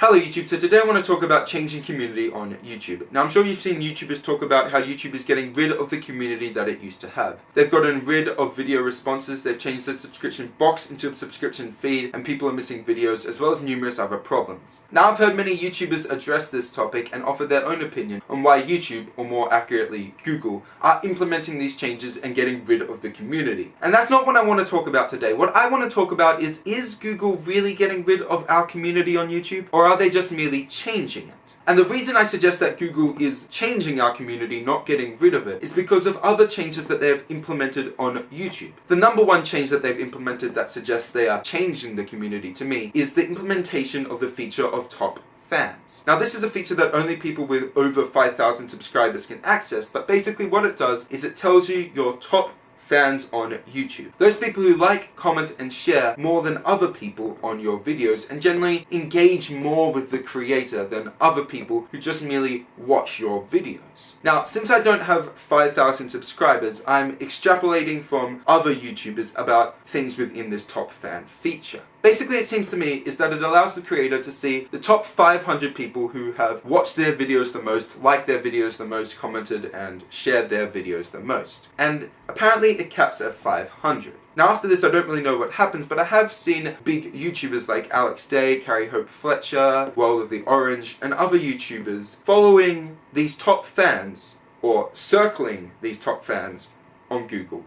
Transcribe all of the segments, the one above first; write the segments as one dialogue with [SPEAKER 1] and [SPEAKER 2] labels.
[SPEAKER 1] Hello YouTube, so today I want to talk about changing community on YouTube. Now I'm sure you've seen YouTubers talk about how YouTube is getting rid of the community that it used to have. They've gotten rid of video responses, they've changed the subscription box into a subscription feed, and people are missing videos as well as numerous other problems. Now I've heard many YouTubers address this topic and offer their own opinion on why YouTube, or more accurately Google, are implementing these changes and getting rid of the community. And that's not what I want to talk about today. What I want to talk about is Google really getting rid of our community on YouTube, or are they just merely changing it? And the reason I suggest that Google is changing our community, not getting rid of it, is because of other changes that they have implemented on YouTube. The number one change that they've implemented that suggests they are changing the community to me is the implementation of the feature of top fans. Now this is a feature that only people with over 5,000 subscribers can access, but basically what it does is it tells you your top fans on YouTube. Those people who like, comment and share more than other people on your videos and generally engage more with the creator than other people who just merely watch your videos. Now, since I don't have 5,000 subscribers, I'm extrapolating from other YouTubers about things within this top fan feature. Basically, it seems to me is that it allows the creator to see the top 500 people who have watched their videos the most, liked their videos the most, commented and shared their videos the most. And apparently it caps at 500. Now after this I don't really know what happens, but I have seen big YouTubers like Alex Day, Carrie Hope Fletcher, World of the Orange, and other YouTubers following these top fans, or circling these top fans, on Google+.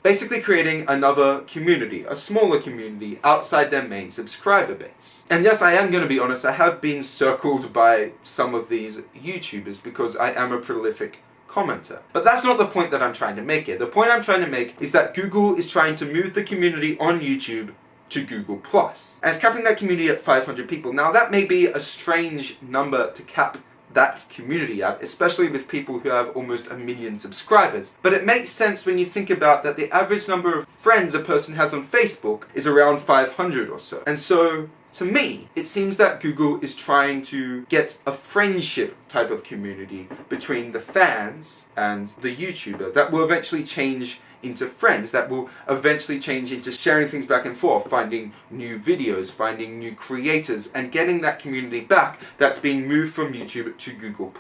[SPEAKER 1] Basically creating another community, a smaller community outside their main subscriber base. And yes, I am going to be honest, I have been circled by some of these YouTubers because I am a prolific commenter. But that's not the point that I'm trying to make here. The point I'm trying to make is that Google is trying to move the community on YouTube to Google+. And it's capping that community at 500 people. Now that may be a strange number to cap that community at, especially with people who have almost 1 million subscribers. But it makes sense when you think about that the average number of friends a person has on Facebook is around 500 or so. And so, to me, it seems that Google is trying to get a friendship type of community between the fans and the YouTuber that will eventually change into friends, that will eventually change into sharing things back and forth, finding new videos, finding new creators, and getting that community back that's being moved from YouTube to Google+.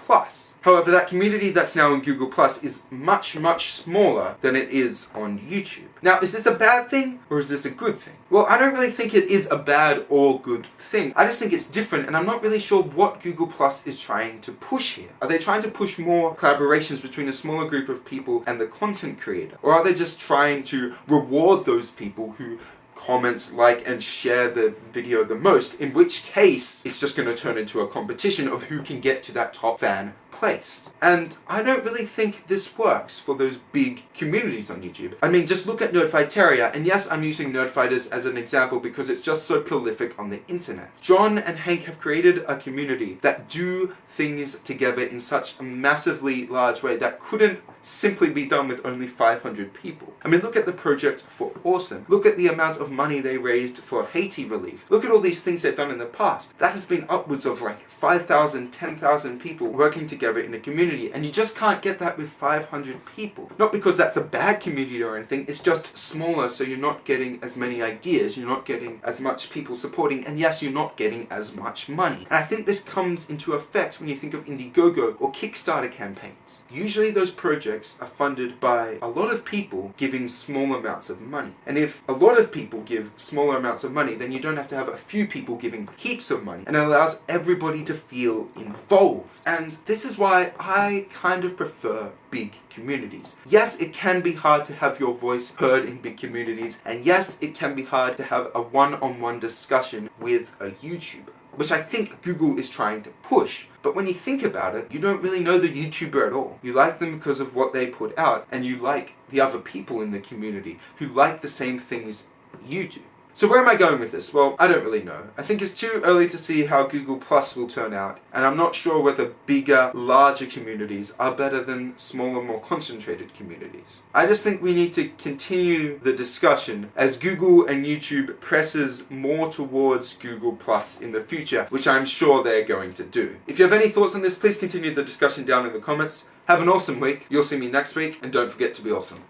[SPEAKER 1] However, that community that's now in Google+ is much, much smaller than it is on YouTube. Now, is this a bad thing, or is this a good thing? Well, I don't really think it is a bad or good thing. I just think it's different, and I'm not really sure what Google+ is trying to push here. Are they trying to push more collaborations between a smaller group of people and the content creator? Or are they just trying to reward those people who comment, like, and share the video the most, in which case it's just going to turn into a competition of who can get to that top fan place. And I don't really think this works for those big communities on YouTube. I mean, just look at Nerdfighters, and yes, I'm using Nerdfighters as an example because it's just so prolific on the internet. John and Hank have created a community that do things together in such a massively large way that couldn't simply be done with only 500 people. I mean, look at the project for Awesome. Look at the amount of money they raised for Haiti relief. Look at all these things they've done in the past. That has been upwards of like 5,000, 10,000 people working together in a community, and you just can't get that with 500 people. Not because that's a bad community or anything, it's just smaller, so you're not getting as many ideas, you're not getting as much people supporting, and yes, you're not getting as much money. And I think this comes into effect when you think of Indiegogo or Kickstarter campaigns. Usually those projects are funded by a lot of people giving small amounts of money. And if a lot of people give smaller amounts of money, then you don't have to have a few people giving heaps of money, and it allows everybody to feel involved. And this is why I kind of prefer big communities. Yes, it can be hard to have your voice heard in big communities, and yes, it can be hard to have a one-on-one discussion with a YouTuber, which I think Google is trying to push. But when you think about it, you don't really know the YouTuber at all. You like them because of what they put out, and you like the other people in the community who like the same things you do. So where am I going with this? Well, I don't really know. I think it's too early to see how Google+ will turn out, and I'm not sure whether bigger, larger communities are better than smaller, more concentrated communities. I just think we need to continue the discussion as Google and YouTube presses more towards Google+ in the future, which I'm sure they're going to do. If you have any thoughts on this, please continue the discussion down in the comments. Have an awesome week. You'll see me next week, and don't forget to be awesome.